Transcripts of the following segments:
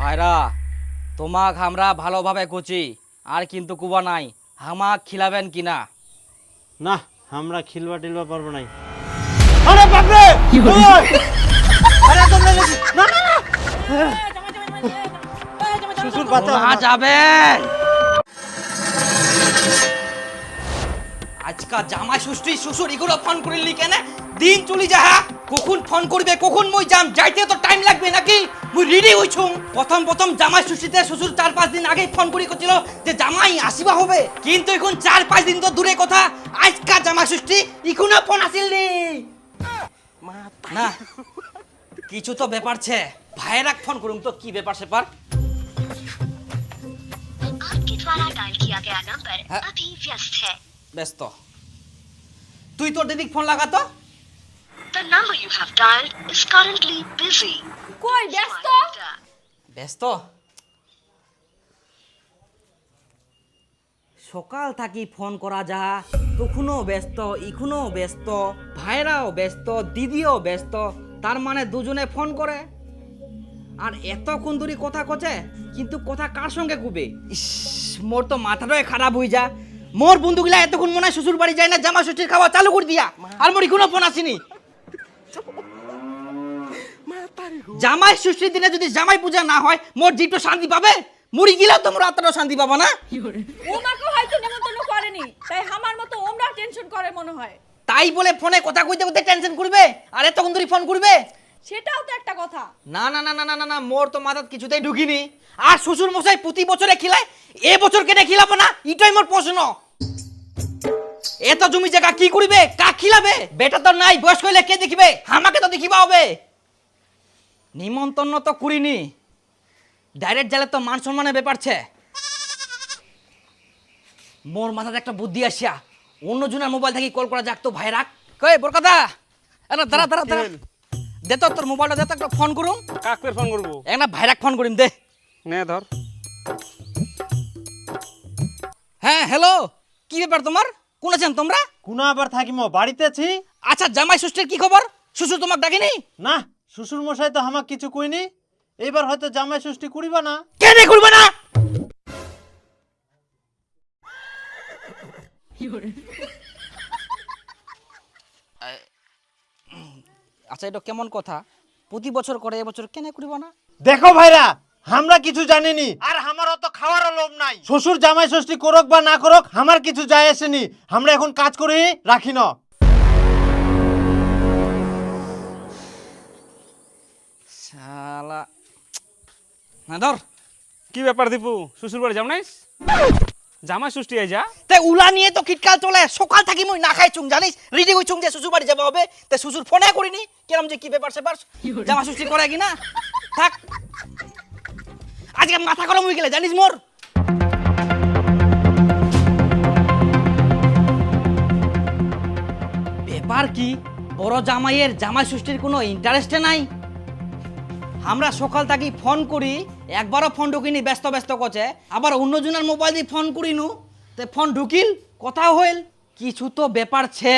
ভাইরা তোমাক আমরা ভালোভাবে কুচি আর কিন্তু কুবা নাই হামাক খিলাবেন কিনা? না আমরা খিলবা টিলবা পারবো নাই। আরে বাপ রে আরে তোমরা না না না শ্বশুর বাঁচাও যাবেন আজকা জামাই ষষ্ঠী শ্বশুর এগুলো ফোন করিলি কেন? দিন চলি যাহা কখন ফোন করবে কখন মই যাম যাইতে তো টাইম লাগবে নাকি? মুই রেডি হইছুম প্রথম জামাই ষষ্ঠীতে শ্বশুর 4-5 দিন আগে ফোন করি করছিল যে জামাই আসিবা হবে, কিন্তু এখন 4-5 দিন তো দূরে কথা আজকা জামাই ষষ্ঠী এখনো ফোন আসিল নি। না কিছু তো ব্যাপার ছে, ভাইরাক ফোন করুম তো কি ব্যাপার সেপার। आपके द्वारा डायल किया गया नंबर अभी व्यस्त है। ব্যস্ত তুই তোর দিদিক phone লাগাতো। The number you have dialed is currently busy. কই ব্যস্ত? ব্যস্ত সকাল থাকি ফোন করা যা তখনও ব্যস্ত এখনও ব্যস্ত, ভাইরাও ব্যস্ত দিদিও ব্যস্ত, তার মানে দুজনে ফোন করে আর এতক্ষণ ধরে কথা কচে কিন্তু কথা কার সঙ্গে কুবে। ইস মোর তো মাথাটাই খারাপ হয়ে যা। মোর বন্ধুগুলা এতক্ষণ মনে হয় শ্বশুর বাড়ি যায় না জামা ষষ্ঠীর খাওয়া চালু করে দিয়া আর মোর এখনো ফোন আসেনি। জামাই ষষ্ঠীর দিনে যদি জামাই পূজা না হয় মোর জীবটা শান্তি পাবে? মুড়ি গিলাও তো মোর আত্মাটা শান্তি পাবো না। ওমাকে হয়তো নেমন্তন্ন করেনি তাই আমার মতো ওমরা টেনশন করে মনে হয়। তাই বলে ফোনে কথা কইতে কইতে টেনশন করবে আর এতক্ষণ ধরে ফোন করবে? সেটাও তো একটা কথা। না না না না না না মোর তো মাথাত কিছুতেই ঢুকিনি। আর শ্বশুর মশাই প্রতি বছরে খিলায়, এ বছর কেটে খিলাবো না এটাই মোর প্রশ্ন। এত জমি জায়গা কি করবে, কাক খিলাবে? বেটা তো নাই, বয়স হইলে কে দেখিবে? আমাকে তো দেখিবা হবে। নিমন্ত্রণ তো করিনি, ডাইরেক্ট গেলে তো মান সম্মানের ব্যাপার ছে। মোর মাথাতে একটা বুদ্ধি আসিয়া অন্যজনের মোবাইল থেকে কল করা যাক তো। ভাই রাখ কই বরকতা আরে দাঁড়া দাঁড়া দাঁড়া দে তো তোর মোবাইলটা দে তো একটা ফোন করুম। কাকে ফোন করবো? একটা ভাইরাক ফোন করিম দে। নে ধর। হ্যাঁ হ্যালো, কি ব্যাপার তোমার? কোন আছেন তোমরা? কোনা আবার থাকিমো বাড়িতে আছি। আচ্ছা জামাই ষষ্ঠীর কি খবর? শ্বশুর তোমাক ডাকেনি? না শ্বশুর মশাই তো আমাকে কিছু কইনি। এইবার হয়তো জামাই ষষ্ঠী করিবা না। কেন করবে না? আচ্ছা এটা কেমন কথা? প্রতি বছর করে এবছর কেন করিব না? দেখো ভাইরা আমরা কিছু জানিনি আর আমার অত খাওয়ারও লোভ নাই। শ্বশুর জামাই ষষ্ঠী করুক বা না করুক আমার কিছু যায় আসেনি। আমরা এখন কাজ করে রাখি না। শালা না ধর। কি ব্যাপার দীপু, শ্বশুর বাড়ি যাও নাইস? জামাই ষষ্ঠী আই যা। তে উলা নিয়ে তো কিটকাল চলে। সকাল থাকি মই না খাই চুং জানিস, রেডি হই চুং যে শ্বশুর বাড়ি যাবা হবে। তে শ্বশুর ফোনে করিনি কেরম যে কি ব্যাপার সেপার জামা ষষ্ঠী করে কি না থাক। আজকে মাথা গরম হয়ে গেলে জানিস মোর। ব্যাপার কি বড় জামাইয়ের জামাই ষষ্ঠীর কোনো ইন্টারেস্টে নাই। আমরা সকাল থাকি ফোন করি একবারও ফোন ঢুকিনি, ব্যস্ত ব্যস্ত করছে। আবার অন্যজনের মোবাইল দিয়ে ফোন করিনু তে ফোন ঢুকিল কথা হইল। কিছু তো ব্যাপার ছে।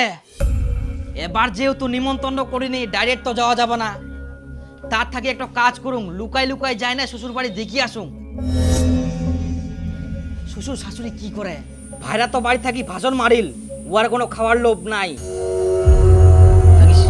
এবার যেহেতু নিমন্ত্রণ করিনি ডাইরেক্ট তো যাওয়া যাবে না। তার থাকি একটা কাজ করুম, লুকাই লুকাই যায় না শ্বশুর বাড়ি দেখি আসুম শ্বশুর শাশুড়ি কি করে। ভাইরা তো বাড়ি থাকি ভাষণ মারিল, ওর কোনো খাওয়ার লোভ নাই। থাকিস।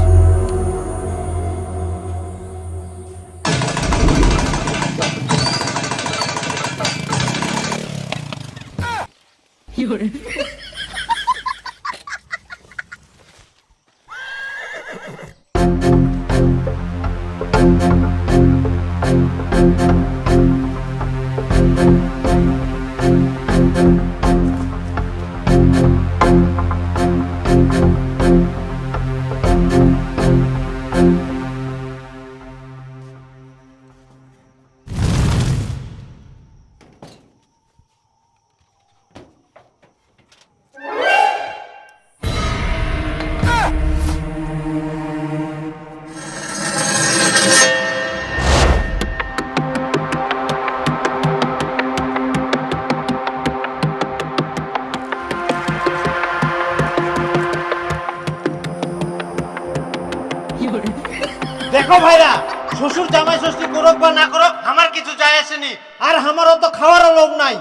দেখো ভাইরা শ্বশুর জামাই ষষ্ঠী করুক বা না করুক আমার কিছু যায় আসেনি, আর আমারও তো খাওয়ারও লোভ নাই।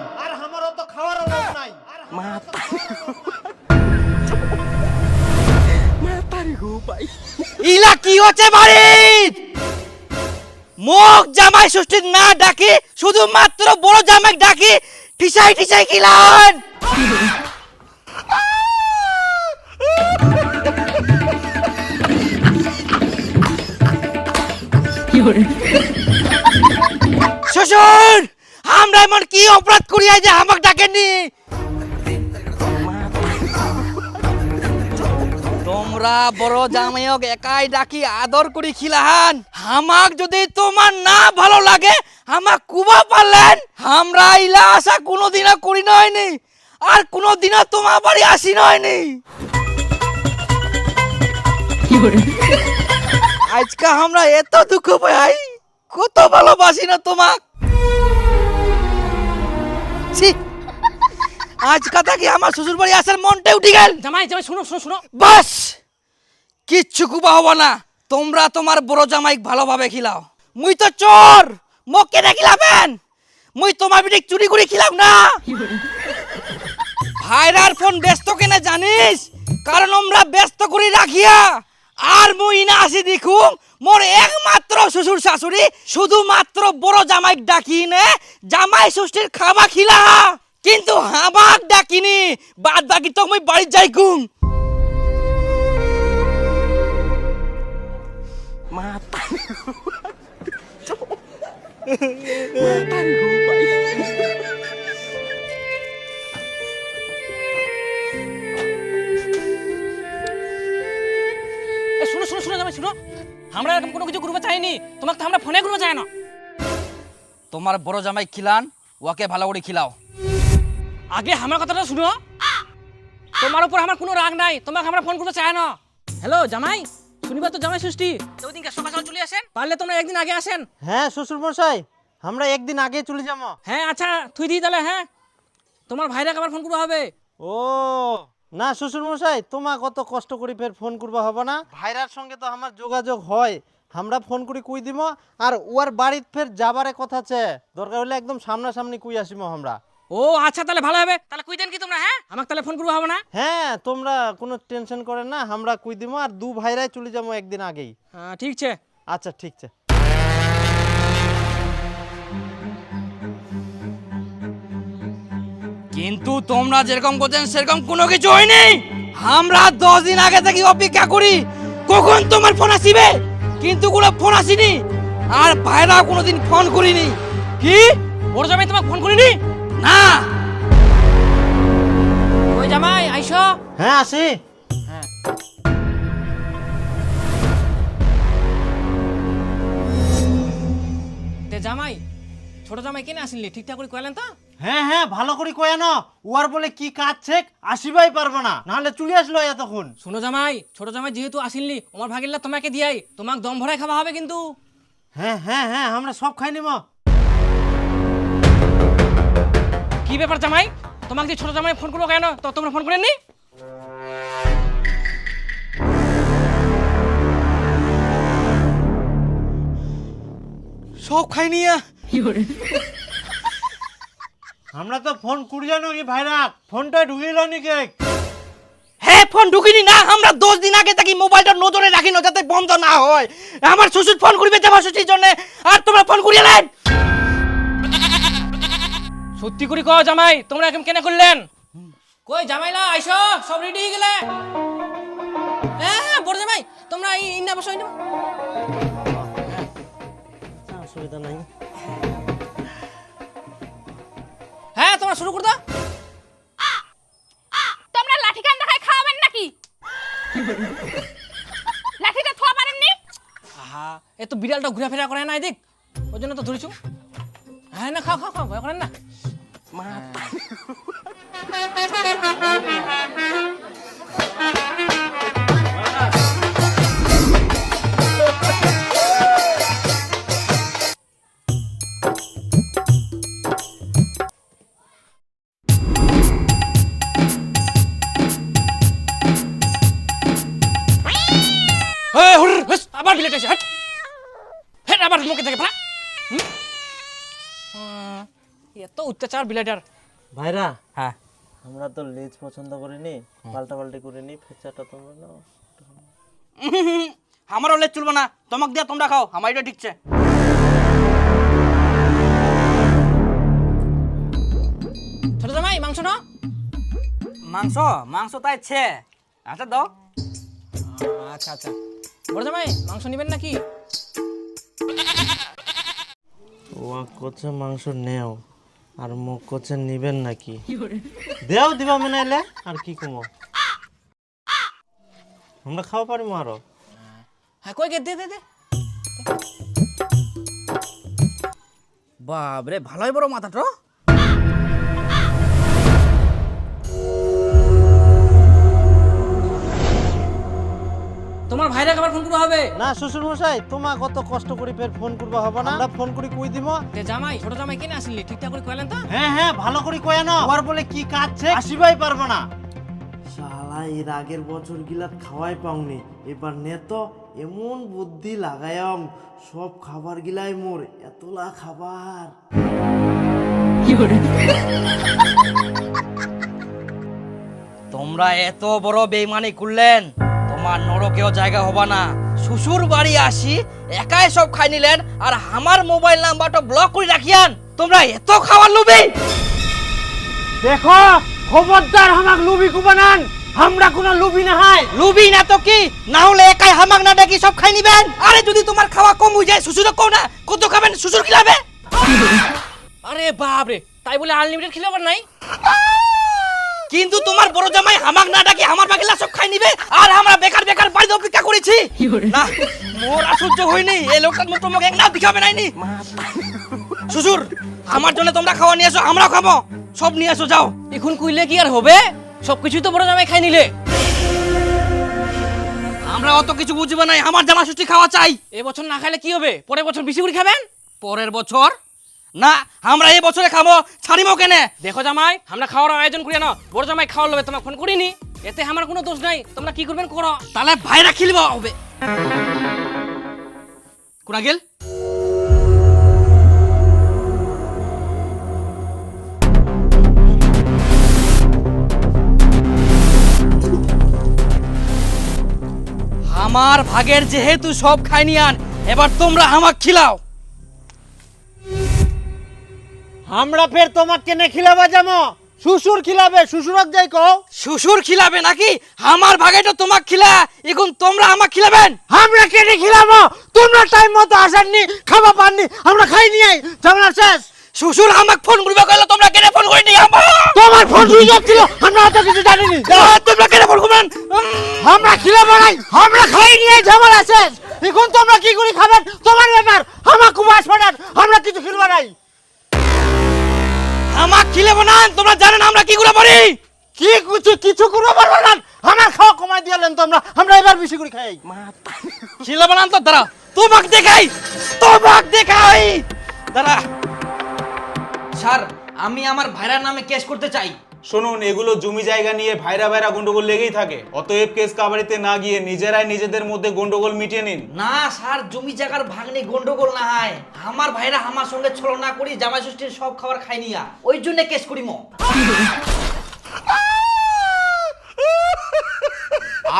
ইলা কি হচ্ছে বাড়ির? মোক জামাই ষষ্ঠীর না ডাকি শুধুমাত্র বড় জামাই ডাকি টিসাই টিসাই খিলান। শ্বশুর, আমরা এমন কি অপরাধ করিয়া যে আমাক ডাকেননি? তোমরা বড় জামাইক একাই ডাকি আদর করি খিলাহান। আমাক যদি তোমার না ভালো লাগে আমাক কুবা পারলেন। আমরা ইলা আশা কোনোদিনও করি নয়নি, আর কোনোদিনও তোমার বাড়ি আসি নয়নি। আজকে আমরা এত দুঃখ পাই, কত ভালোবাসি না তোমাক। ছি, আজ কথা কি আমার শ্বশুর বাড়ি আসার মনটা উঠে গেল। জামাই জামাই শুনো শুনো শুনো। বাস, কিচ্ছু কুবা হবো না। তোমরা তোমার বড় জামাইক ভালোভাবে খিলাও। মুই তো চোর, মোক কেনে খিলাবেন? মুই তোমার বিটিক চুরি করে খিলাম না। ভাইরার ফোন ব্যস্ত কেনে জানিস? কারণ আমরা ব্যস্ত করে রাখিয়া। আর মুই না আসি দেখুম মোর একমাত্র শ্বশুর শাশুড়ি শুধুমাত্র বড় জামাইক ডাকি নে জামাই ষষ্ঠীর খাবা খিলা, কিন্তু হামাক ডাকিনি। বাদ বাকি তো মুই বাড়ি যাই গুম। শুনো শুনো শুনো জামাই শুনো, আমরা এরকম কোনো কিছু করবো চাইনি। তোমাকে তো আমরা ফোনে করবো চাই না। তোমার বড় জামাই খিলান, ওকে ভালো করে খিলাও। আগে আমার কথাটা শুনো, তোমার উপর আমার কোনো রাগ নাই, তোমাকে আমরা ফোন করতে চাই না। হ্যালো জামাই, শনিবার তো জামাই ষষ্ঠী, ওই দিনকে সকাল সকাল চলে আসেন। পারলে তোমরা একদিন আগে আসেন। হ্যাঁ শ্বশুর মশাই, আমরা একদিন আগে চলে যাবো। হ্যাঁ আচ্ছা তুই দিই তাহলে। হ্যাঁ, তোমার ভাইরাকে আবার ফোন করবো হবে। ও না শ্বশুর মশাই, তোমা কত কষ্ট করে ফের ফোন করবা হবে না? ভাইরার সঙ্গে তো আমার যোগাযোগ হয়, আমরা ফোন করে কুই দিব। আর ওর বাড়িতে ফের যাবারে কথা আছে, দরকার হলে একদম সামনাসামনি কুই আসিমো আমরা। ও আচ্ছা তাহলে ভালো হবে। তাহলে কুই দেন কি তোমরা? হ্যাঁ, আমাকে তাহলে ফোন করবো হবে না? হ্যাঁ তোমরা কোনো টেনশন করেন না, আমরা কুই দিব। আর দু ভাইরাই চলে যাবো একদিন আগেই। হ্যাঁ ঠিক আছে। আচ্ছা ঠিক আছে। কিন্তু তোমরা যেরকম করছেন সেরকম কোনো কিছু হয়নি। আমরা 10 দিন আগে থেকে অপেক্ষা করি কখন তোমার ফোন আসিবে, কিন্তু কোনো ফোন আসেনি। আর ভাইরা কোনোদিন ফোন করিনি। কি বড় জামাই তোমাকে ফোন করিনি? না, ওই জামাই আইসো। হ্যাঁ আসি। তে জামাই, ছোট জামাই কেন আসিনলি? ঠিকঠাক করে কইলেন তো? হ্যাঁ হ্যাঁ ভালো করে কয়া না, ওর বলে কি কাজ ছেক আসিবাই পারবো না, নাহলে চলে আসলো এতক্ষণ। শোনো জামাই, ছোট জামাই যেহেতু আসিনলি আমার ভাগিল্লা তোমাকে দিয়াই, তোমাকে দম ভরাই খাওয়া হবে কিন্তু। হ্যাঁ হ্যাঁ হ্যাঁ আমরা সব খাই নিব। কি ব্যাপার জামাই, তোমাকে যে ছোট জামাই ফোন করবো কেন? তো তোমরা ফোন করেননি? সব খাই নিয়া। আমরা তো ফোন করি জানো কি ভাইরা, ফোনটা ঢুকিল নি কে? হ্যাঁ ফোন ঢুকিনি না, আমরা 10 দিন আগে থেকে মোবাইলটা নজরে রাখি না যাতে বন্ধ না হয়। আমার শ্বশুর ফোন করবে জামাই ষষ্ঠীর জন্য, আর তোমরা ফোন করিলেন। সত্যি করে কও জামাই, তোমরা এরকম কেন করলেন? কই জামাইলা আইসো, সব রেডি হয়ে গেলে? হ্যাঁ বড় জামাই, তোমরা ইন্না বসো ইন্না। অসুবিধা নাই। হ্যাঁ তোমরা শুরু করে দাও। তোমরা লাঠি কান দেখায় খাওয়াবেন নাকি? লাঠিটা থোয়া পারেননি? আহা, এ তো বিড়ালটা ঘুরাফেরা করে না এদিক, ওই জন্য তো ধরেছু। হ্যাঁ না খাও খাও খাও, ভয় করেন না। আবার বিলেট এসে হেট হেট, আবার মুখে থেকে ফেলা। এত অত্যাচার বিলাটার। ভাইরা হ্যাঁ আমরা তো লেজ পছন্দ করিনি, পাল্টা পাল্টি করিনি, ফেচাটা তোমরা নাও। আমারও লেজ চলবে না, তোমাকে দিয়া তোমরা খাও, আমার এটা ঠিকছে। ছোট জামাই মাংস না? মাংস মাংস তাই ছে, আচ্ছা দাও। আচ্ছা আচ্ছা, বড় জামাই মাংস নেবেন নাকি? ও কোচে মাংস নেও আর মুখ কোচে নিবেন নাকি? দেও দিবা মনে এলে আর কি কমো, আমরা খাওয়া পারি আরো। হ্যাঁ কই গে দে দে দে। বাবরে ভালোই বড় মাথাটা। তোমার ভাইরা আবার ফোন করতে হবে না শ্বশুর মশাই, তোমা কত কষ্ট করে ফের ফোন করবা হবে না, আমরা ফোন করে কই দিব। তে জামাই ছোট জামাই কেন আসলি ঠিকঠাক করে কইলেন তো? হ্যাঁ হ্যাঁ ভালো করে কয় না, ওর বলে কি কাজ ছে আসিবাই পারবে না। শালা এর আগের বছর গিলা খাওয়াই পাওনি, এবার নে তো এমন বুদ্ধি লাগায়াম সব খাবার গিলাই মোর এতলা খাবার। তোমরা এত বড় বেইমানি করলেন, তোমার নরকেও জায়গা হবে না। শ্বশুর বাড়ি আসি একাই সব খাই নিলেন আর আমার মোবাইল নাম্বারটা ব্লক করে রাখিয়ান। তোমরা এত খাওয়ার লোভী। দেখো খবরদার হামাক লুবি কুবানান, আমরা কোনো লুবি না হয়। লুবি না তো কি, না হলে একাই হামাক না ডাকি সব খাই নিবেন। আরে যদি তোমার খাওয়া কম হয়ে যায় শ্বশুরও কও না, কত খাবেন শ্বশুর খিলাবে। আরে বাপ রে, তাই বলে আনলিমিটেড খেলে আবার নাই? কিন্তু তোমার বড় জামাই হামাক না ডাকি আমার বাকিলা সব খাই নিবে আর আমরা বেকার বেকার বাড়িতে অপেক্ষা করেছি। না মোর আশ্চর্য হয়নি, এই লোকটার মতো তোমাকে এক নাও দিখাবে নাইনি। শ্বশুর আমার জন্য তোমরা খাওয়া নিয়ে এসো, আমরাও খাবো, সব নিয়ে এসো যাও। এখন কইলে কি আর হবে? সবকিছুই তো বড় জামাই খাই নিলে। আমরা অত কিছু বুঝবে নাই, আমার জামা ষষ্ঠী খাওয়া চাই। এবছর না খাইলে কি হবে? পরের বছর বেশি করে খাবেন। পরের বছর না, আমরা এই বছরে খাবো, ছাড়িমো কেনে। দেখো জামাই, আমরা খাওয়ার আয়োজন করি না, বড় জামাই খাওয়ার লবে তোমাকে ফোন করিনি, এতে আমার কোনো দোষ নাই, তোমরা কি করবেন করো। তাহলে ভাইরা খিলব হবে। কোনা গেল আমার ভাগের যেহেতু সব খাই নিয়ান, এবার তোমরা আমাক খিলাও। আমরা ফের তোমাকে কেনে খিলাবা যাবো? শ্বশুর খিলাবে, শ্বশুরক যাই কও। শ্বশুর খিলাবে নাকি? আমার ভাগেটা তোমাক খিলা, এখন তোমরা আমাক খিলাবেন। আমরা কেনে খিলাবো? তোমরা টাইম মতো আসেননি, খাবা পাননি, আমরা খাই নিয়ে ঝামেলা শেষ। শ্বশুর আমাক ফোন করবে কইলো, তোমরা কেন ফোন করিনি? তোমার ফোন সুইচ অফ ছিল, আমরা অত কিছু জানিনি। তোমরা কেন ফোন করবেন? আমরা খিলাবো নাই, আমরা খাই নিয়ে ঝামেলা শেষ। এখন তোমরা কি করে খাবেন তোমার ব্যাপার, আমার খুব আসপাটার, আমরা কিছু খিলবা নাই। আমাক খিলাব না, তোমরা জানেন আমরা কি করে পারি। কি কিছু করে পারবো না, আমার খাওয়া কমাই দিলেন তোমরা, আমরা এবার বেশি করে খাই। খিলাব না তো দাঁড়া, তোমাক দেখাই, তোমাক দেখাই দাঁড়া। স্যার আমি আমার ভাইরার নামে কেস করতে চাই। শুনুন, এগুলো জমি জায়গা নিয়ে ভাইরা ভাইরা গন্ডগোল লেগেই থাকে, অতএব কেস কাবাড়িতে না গিয়ে নিজেরাই নিজেদের মধ্যে গন্ডগোল মিটিয়ে নিন। না স্যার, জমি জায়গার ভাগ নিয়ে গন্ডগোল না হয়, আমার ভাইরা আমার সঙ্গে ছলনা করি জামাই ষষ্ঠীর সব খাবার খাই নিয়া, ওই জন্য কেস করিম।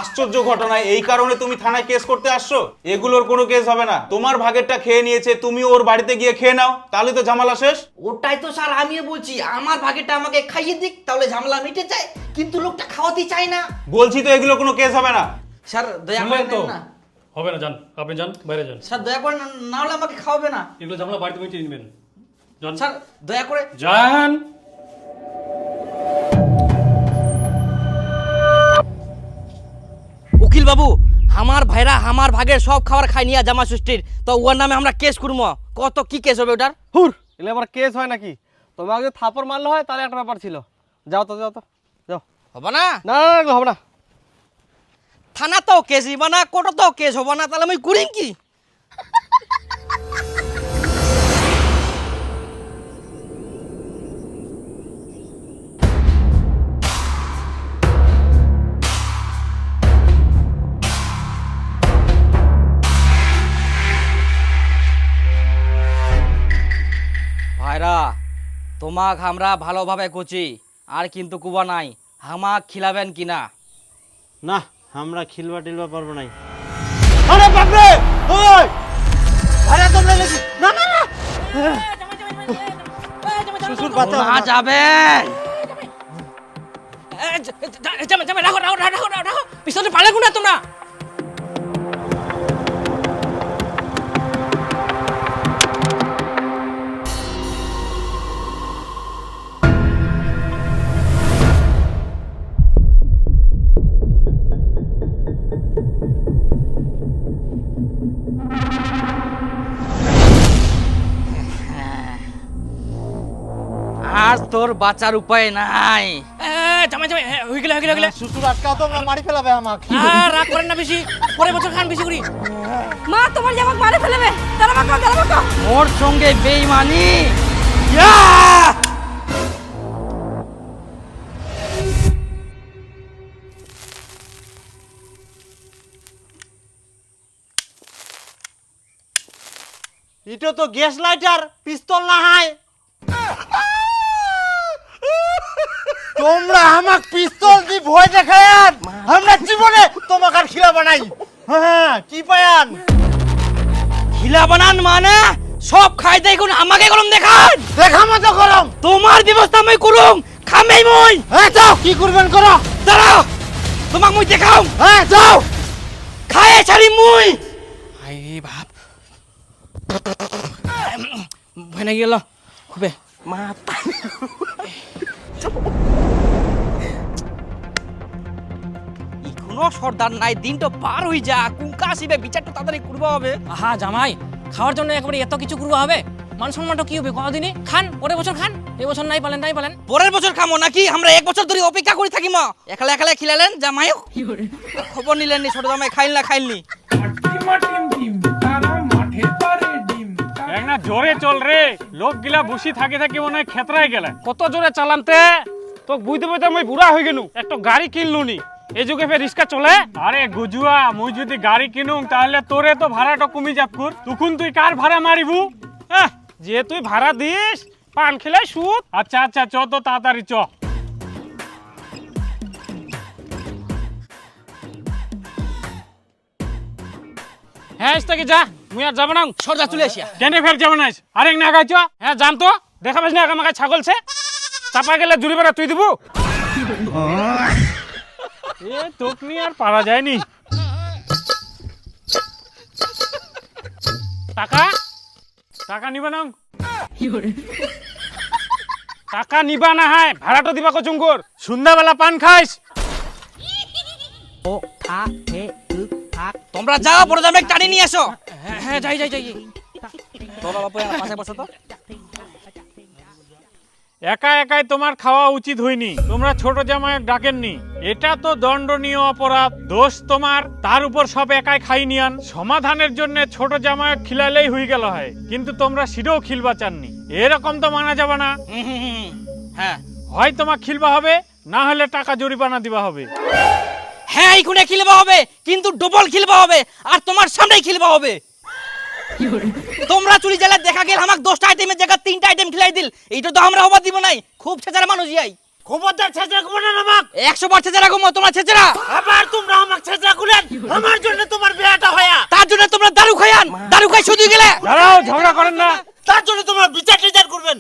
আশ্চর্য ঘটনা, এই কারণে তুমি থানায় কেস করতে আসছো? এগুলোর কোনো কেস হবে না, তোমার ভাগেরটা খেয়ে নিয়েছে, তুমি ওর বাড়িতে গিয়ে খেয়ে নাও, তাহলে তো ঝামেলা শেষ। ওটাই তো স্যার আমিও বলছি, আমার ভাগেরটা আমাকে খাইয়ে দিক, তাহলে ঝামেলা মিটে যায়, কিন্তু লোকটা খাওয়াতে চায় না। বলছি তো এগুলো কোনো কেস হবে না। স্যার দয়া করে শুনলেন তো? নেন না। হবে না, যান আপনি, যান বাইরে যান। স্যার দয়া করে না হলে আমাকে খাওয়াবে না। এগুলো ঝামেলা বাড়িতে মিটিয়ে নেবেন, যান স্যার দয়া করে। যান। উকিল বাবু, আমার ভাইরা আমার ভাগের সব খাবার খাই নিয়া জামা ষষ্ঠীর, তো ওর নামে আমরা কেস করবো। কত কি কেস হবে ওটার? হুর এলে আবার কেস হয় নাকি? তোমাকে যদি থাপড় মারলে হয় তাহলে একটা ব্যাপার ছিল। যাও তো যাও তো যাও। হবে না? না না এগুলো হবে না। থানা তো কেস হইবা না, কোর্ট তো কেস হবো না, তাহলে আমি করিম কি? ভাইরা তোমাক আমরা ভালোভাবে কুচি আর কিন্তু কুবা নাই, হামাক খিলাবেন কিনা? না আমরা খিলবা টিলবা পারবো নাই। আরে বাপরে ওই আরে তোমরা লেগে না না না শ্বশুর বাচ্চা না যাবেন। জামাই রাখো রাখো রাখো রাখো রাখো, পিছনে পালে কোনা তোমরা? আর তোর বাঁচার উপায় নাই। জামাই জামাই হয়ে গেলে হয়ে গেলে হয়ে গেলে। শ্বশুর আটকাও তোমরা মারি ফেলাবে আমাকে। রাগ করেন না বেশি, পরের বছর খান বেশি করি। মা তোমার জামাক মারে ফেলবে, দাঁড়া বাঁকা দাঁড়া বাঁকা। ওর সঙ্গে বেইমানি। এটা তো গ্যাস লাইটার, পিস্তল না হয়। তোমরা আমাক পিস্তল দি ভয় দেখায়ান, আমরা জীবনে তোমাকে আর খিলা বানাই। হ্যাঁ কি পায়ান? খিলা বানান মানে সব খাই দেখুন আমাকে গরম দেখান। দেখামো তো গরম। তোমার ব্যবস্থা মই করুম, খামেই মই। হ্যাঁ যাও, কি করবেন করো। দাঁড়াও, তোমাক মই দেখাও। হ্যাঁ যাও। খায়ে ছাড়ি মুই। আই বাপ, ভয় লাগি গেল খুবে। কোনো সর্দার নাই, দিনটা পার হই যা, কুঙ্কা আসিবে, বিচারটা তাড়াতাড়ি করবা হবে। আহা জামাই, খাওয়ার জন্য একবারে এত কিছু করবো হবে? মান সম্মানটা কি হবে কদিনই? খান, পরের বছর খান, এই বছর নাই পালেন নাই পালেন। পরের বছর খামো নাকি? আমরা এক বছর ধরে অপেক্ষা করে থাকিম। একলা একলা খিলালেন জামাই, খবর নিলেন নি ছোট জামাই খাইল না খাইলনি। এক না জোরে চল রে, লোক গিলা বসি থাকি থাকি মনে হয় খেতরাই গেলে। কত জোরে চালামতে তো বুঝতে বুঝতে আমি বুড়া হয়ে গেলু, একটা গাড়ি কিনলু নি। এই যুগে ফের রিক্সা চলে? আরে গুজুয়া, মুই যদি গাড়ি কিনুম তাহলে তোরে তো ভাড়াটা কমি যাবকুর, তখন তুই কার ভাড়া মারিবু? যে তুই ভাড়া দিস পান খেলাই সুদ। আচ্ছা আচ্ছা চ তো তাড়াতাড়ি চ। হ্যাঁ থেকে যা, মুই আর যাবো না। সর্দার চলে আসিয়া। কেন ফের যাবো না? আরেক না গাইছ? হ্যাঁ জান তো, দেখা পাস না আমাকে ছাগলছে চাপা গেলে জুড়ি বেড়া তুই দিব। এ তোক নিয়ে আর পারা যায়নি। টাকা টাকা নিবা না? টাকা নিবা না? হ্যাঁ ভাড়াটা দিবা কচুঙ্গর। সন্ধ্যাবেলা পান খাইস। তোমরা যাও, বড় জামাই টানি নিয়ে আসো। হ্যাঁ হ্যাঁ যাই যাই যাই। তোরা বাপু পাশে বসো তো। একা একাই তোমার খাওয়া উচিত হয়নি, তোমরা ছোট জামাই ডাকেননি। এটা তো দণ্ডনীয় অপরাধ, দোষ তোমার। তার উপর সব একাই খাই নিয়ান। সমাধানের জন্য ছোট জামাই খিলাইলেই হয়ে গেল হয়, কিন্তু তোমরা সিডেও খিলবা চাননি। এরকম তো মানা যাবে না। হ্যাঁ হয় তোমার খিলবা হবে, না হলে টাকা জরিমানা দিবা হবে। হ্যাঁ এইখানে খিলবা হবে, কিন্তু ডবল খিলবা হবে, আর তোমার সামনেই খিলবা হবে। তোমরা চুরি জেলা দেখা গেল আমাকে 10টা আইটেমের জায়গা 3টা আইটেম খিলাই দিল, এইটা তো আমরা হবার দিব নাই। খুব ছেচারা মানুষ যাই। খবরদার ছেঁচড়া করবে না আমাক। 100 বার ছেচারা ঘুমো তোমরা ছেচারা। আবার তোমরা আমাক ছেঁচড়া করেন, আমার জন্য তোমার বিয়াটা হয়া। তার জন্য তোমরা দারু খায়ান, দারু খাই শুধু গেলে। দাঁড়াও, ঝগড়া করেন না। তার জন্য তোমরা বিচার টিচার করবেন।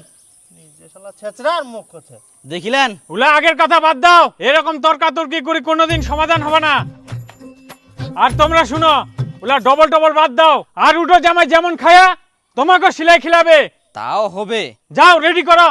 নিজে শালা ছেঁচড়া আর মুখ কথা। দেখিলেন? ওলা আগের কথা বাদ দাও, এরকম তর্কাতর্কি করে কোনোদিন সমাধান হবে না। আর তোমরা শুনো, ওলা ডবল ডবল বাদ দাও। আর উঠো জামাই যেমন খায়া তোমাকে সিলাই খিলাবে। তাও হবে। যাও রেডি করো।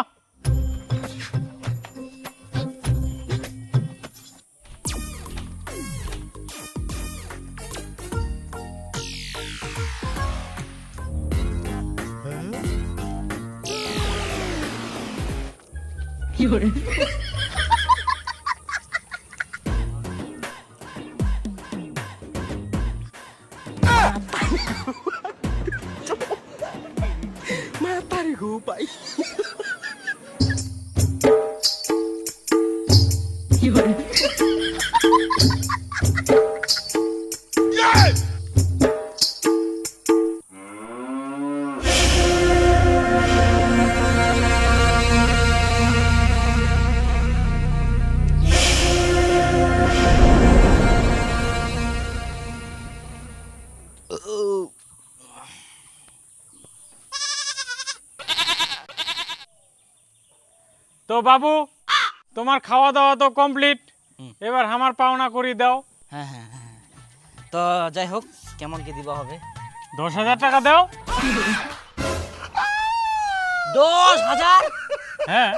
তো বাবু তোমার খাওয়া দাওয়া তো কমপ্লিট, এবার আমার পাওনা করে দাও। হ্যাঁ হ্যাঁ হ্যাঁ, তো যাই হোক কেমন কি দিবা হবে? 10,000 টাকা দাও। 10,000? হ্যাঁ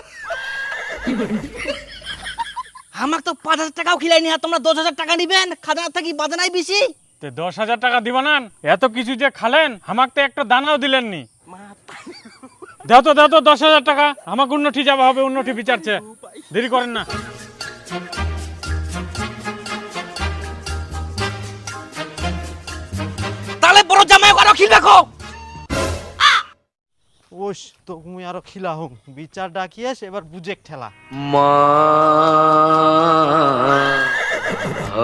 আমাক তো 5,000 টাকাও খিলাই নি, আর তোমরা 10,000 টাকা নিবেন? খাজনা থাকি বাজানাই বেশি। তো 10,000 টাকা দিবা না? এত কিছু যে খালেন, আমাকে তো একটা দানাও দিলেননি। দাও তো 10,000 টাকা, আমাকে উন্নতি যাওয়া হবে, উন্নতি বিচারছে, দেরি করেন না। তাহলে বড় জামাই আরো খিল রাখো। ওস তো মুই আরো খিলা হোক, বিচার ডাকিয়েস, এবার বুঝেক ঠেলা। মা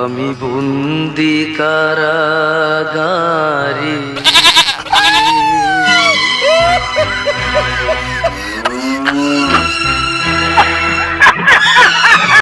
আমি বন্দি কারা